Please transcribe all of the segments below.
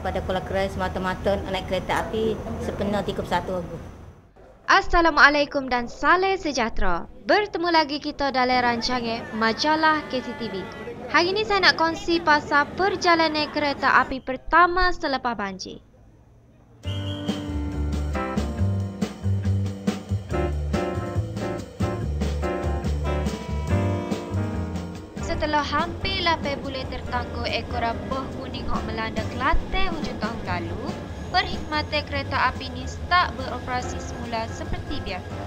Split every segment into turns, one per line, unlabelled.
daripada Kuala Kerai semata-mata naik kereta api sepenuh 31 Ogos.
Assalamualaikum dan salam sejahtera. Bertemu lagi kita dalam rancangan Majalah KCTV. Hari ini saya nak kongsi pasal perjalanan kereta api pertama selepas banjir. Setelah hampir 8 bulan tertangguh ekor buah kuning hok melanda Kelantan hujung tahun lalu, perkhidmatan kereta api ini start beroperasi semula seperti biasa.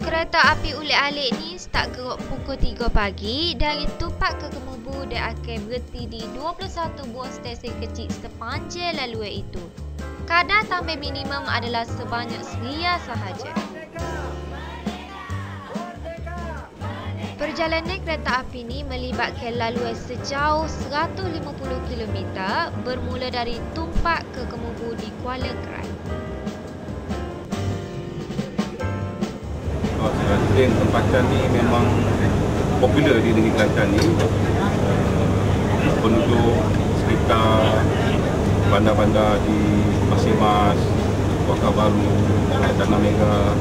Kereta api ulik-alik ni start gerak pukul 3 pagi dari Tupak ke Kemubu dan akan berhenti di 21 buah stesen kecil sepanjang laluan itu. Kadar tambah minimum adalah sebanyak seria sahaja. Perjalanan kereta api ini melibatkan laluan sejauh 150 km bermula dari Tumpak ke Kemubu di Kuala Kerai.
Train tempatan ni memang popular di negeri Kelantan ni. Penduduk sekitar bandar-bandar di Masih Mas, Waka Baru, Tanah Merah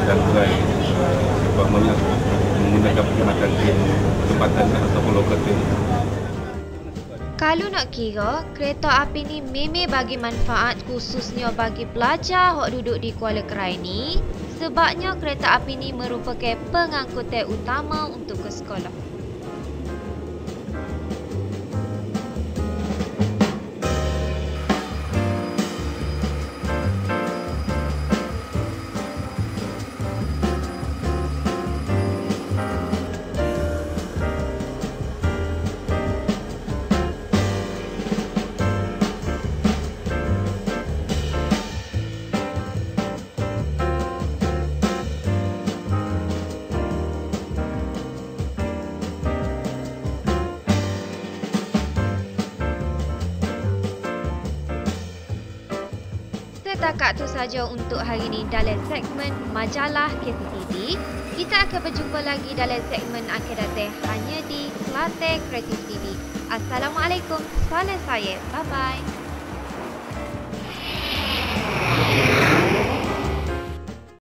dan Kerai sebab banyak menggunakan perkhidmatan train tempatan ataupun lokal train.
Kalau nak kira, kereta api ni memang bagi manfaat khususnya bagi pelajar yang duduk di Kuala Kerai ni, sebabnya kereta api ni merupakan pengangkutan utama untuk ke sekolah. Setakat itu saja untuk hari ini dalam segmen Majalah KCTV. Kita akan berjumpa lagi dalam segmen akan datang hanya di Kelantan Kreatif TV. Assalamualaikum, salam saya. Bye-bye.